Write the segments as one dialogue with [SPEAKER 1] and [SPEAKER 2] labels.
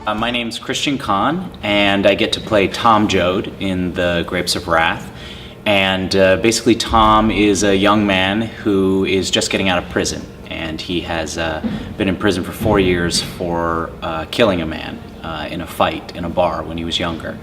[SPEAKER 1] My name's Christian Conn, and I get to play Tom Joad in The Grapes of Wrath. And basically Tom is a young man who is just getting out of prison, and he has been in prison for 4 years for killing a man in a fight in a bar when he was younger.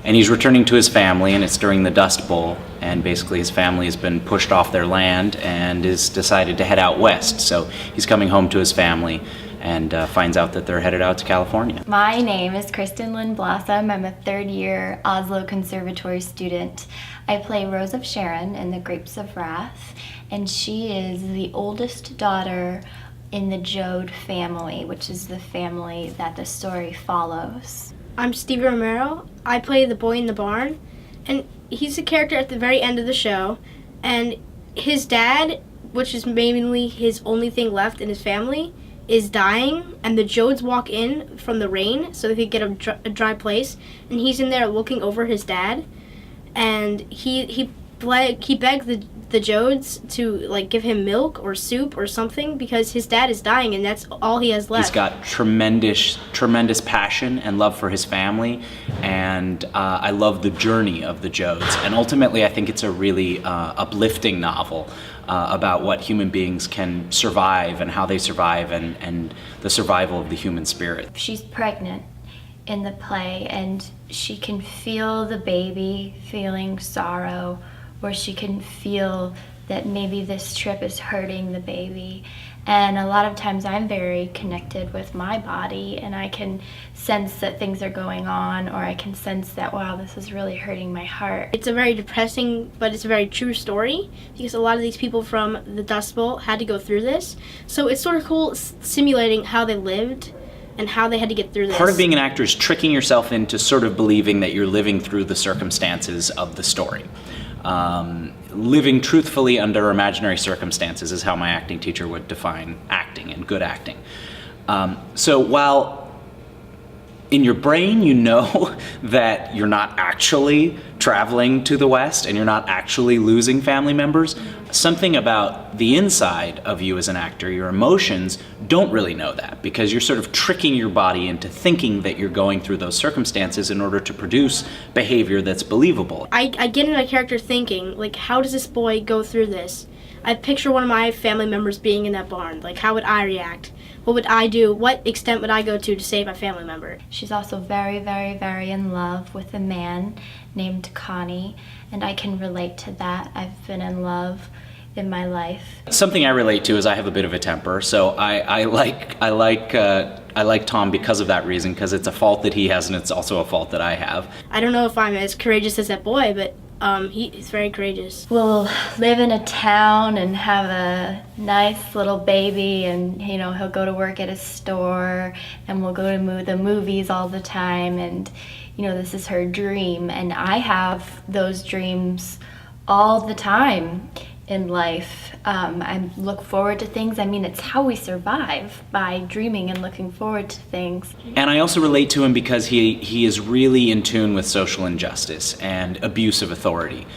[SPEAKER 1] And he's returning to his family, and it's during the Dust Bowl, and basically his family has been pushed off their land and has decided to head out west. So he's coming home to his family and finds out that they're headed out to California.
[SPEAKER 2] My name is Kristen Lynne Blossom. I'm a third-year Oslo Conservatory student. I play Rose of Sharon in The Grapes of Wrath, and she is the oldest daughter in the Joad family, which is the family that the story follows.
[SPEAKER 3] I'm Stevie Romero. I play the boy in the barn, and he's a character at the very end of the show, and his dad, which is mainly his only thing left in his family, is dying, and the Joads walk in from the rain so they could get a dry place, and he's in there looking over his dad, and he begs the Joads to give him milk or soup or something because his dad is dying and that's all he has left.
[SPEAKER 1] He's got tremendous passion and love for his family, and I love the journey of the Joads. And ultimately, I think it's a really uplifting novel about what human beings can survive and how they survive and the survival of the human spirit.
[SPEAKER 2] She's pregnant in the play, and she can feel the baby feeling sorrow, or she can feel that maybe this trip is hurting the baby. And a lot of times I'm very connected with my body, and I can sense that things are going on, or I can sense that, wow, this is really hurting my heart.
[SPEAKER 3] It's a very depressing, but it's a very true story, because a lot of these people from the Dust Bowl had to go through this. So it's sort of cool simulating how they lived and how they had to get through this.
[SPEAKER 1] Part of being an actor is tricking yourself into sort of believing that you're living through the circumstances of the story. Living truthfully under imaginary circumstances is how my acting teacher would define acting and good acting. So while in your brain you know that you're not actually traveling to the West and you're not actually losing family members, something about the inside of you as an actor, your emotions, don't really know that, because you're sort of tricking your body into thinking that you're going through those circumstances in order to produce behavior that's believable.
[SPEAKER 3] I get in my character thinking, how does this boy go through this? I picture one of my family members being in that barn. How would I react? What would I do? What extent would I go to save my family member?
[SPEAKER 2] She's also very, very, very in love with a man named Connie, and I can relate to that. I've been in love in my life.
[SPEAKER 1] Something I relate to is I have a bit of a temper, so I like Tom because of that reason, because it's a fault that he has and it's also a fault that I have.
[SPEAKER 3] I don't know if I'm as courageous as that boy, but he's very courageous.
[SPEAKER 2] We'll live in a town and have a nice little baby, and he'll go to work at a store, and we'll go to the movies all the time, and this is her dream, and I have those dreams all the time in life. I look forward to things. It's how we survive, by dreaming and looking forward to things.
[SPEAKER 1] And I also relate to him because he is really in tune with social injustice and abuse of authority.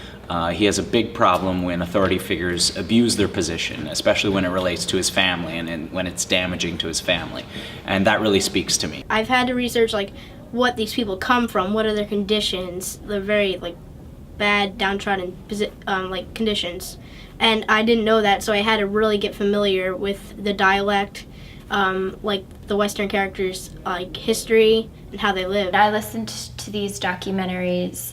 [SPEAKER 1] He has a big problem when authority figures abuse their position, especially when it relates to his family and when it's damaging to his family. And that really speaks to me.
[SPEAKER 3] I've had to research what these people come from, what are their conditions, the very bad, downtrodden conditions. And I didn't know that, so I had to really get familiar with the dialect, the Western characters' history and how they lived.
[SPEAKER 2] I listened to these documentaries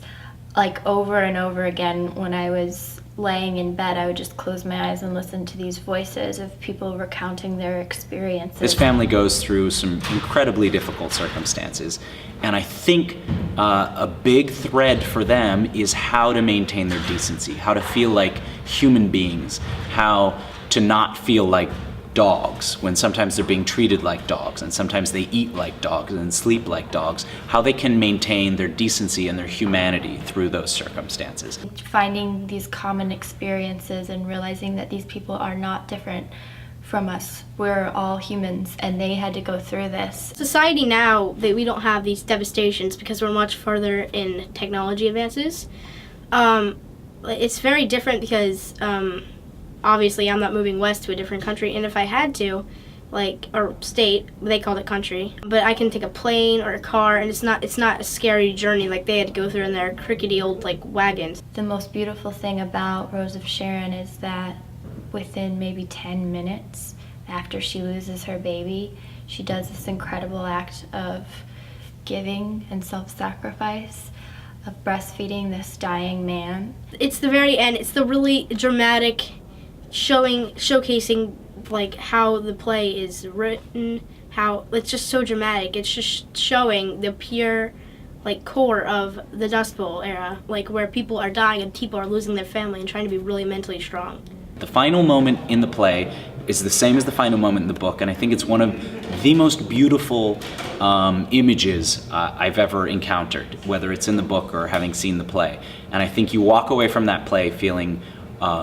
[SPEAKER 2] over and over again. When I was laying in bed, I would just close my eyes and listen to these voices of people recounting their experiences.
[SPEAKER 1] His family goes through some incredibly difficult circumstances, and I think a big thread for them is how to maintain their decency, how to feel like human beings, how to not feel like dogs when sometimes they're being treated like dogs, and sometimes they eat like dogs and sleep like dogs, how they can maintain their decency and their humanity through those circumstances.
[SPEAKER 2] Finding these common experiences and realizing that these people are not different from us. We're all humans, and they had to go through this.
[SPEAKER 3] Society now, we don't have these devastations because we're much further in technology advances. It's very different because obviously I'm not moving west to a different country, and if I had to, like, or state, they called it country. But I can take a plane or a car, and it's not a scary journey like they had to go through in their crickety old, like, wagons.
[SPEAKER 2] The most beautiful thing about Rose of Sharon is that within maybe 10 minutes after she loses her baby, she does this incredible act of giving and self-sacrifice, of breastfeeding this dying man.
[SPEAKER 3] It's the very end. It's the really dramatic showcasing, like, how the play is written, how it's just so dramatic. It's just showing the pure, like, core of the Dust Bowl era, like, where people are dying and people are losing their family and trying to be really mentally strong.
[SPEAKER 1] The final moment in the play is the same as the final moment in the book, and I think it's one of the most beautiful images I've ever encountered, whether it's in the book or having seen the play. And I think you walk away from that play feeling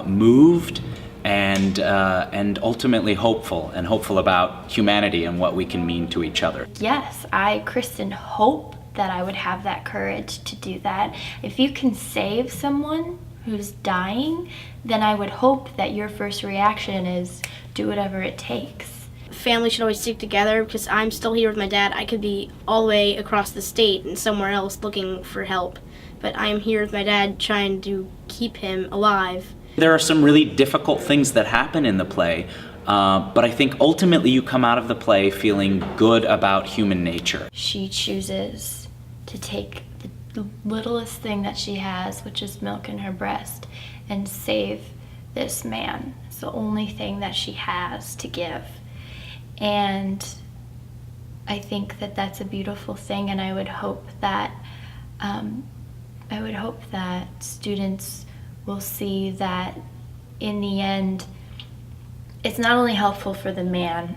[SPEAKER 1] moved and ultimately hopeful about humanity and what we can mean to each other.
[SPEAKER 2] Yes, I, Kristen, hope that I would have that courage to do that. If you can save someone who's dying, then I would hope that your first reaction is do whatever it takes.
[SPEAKER 3] Family should always stick together, because I'm still here with my dad. I could be all the way across the state and somewhere else looking for help, but I'm here with my dad trying to keep him alive.
[SPEAKER 1] There are some really difficult things that happen in the play, but I think ultimately you come out of the play feeling good about human nature.
[SPEAKER 2] She chooses to take the littlest thing that she has, which is milk in her breast, and save this man. It's the only thing that she has to give. And I think that that's a beautiful thing, and I would hope that students will see that in the end, it's not only helpful for the man,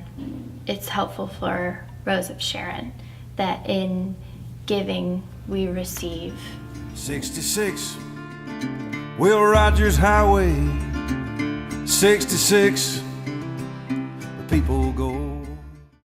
[SPEAKER 2] it's helpful for Rose of Sharon, that in giving we receive.
[SPEAKER 4] 66 Will Rogers Highway, 66 the people go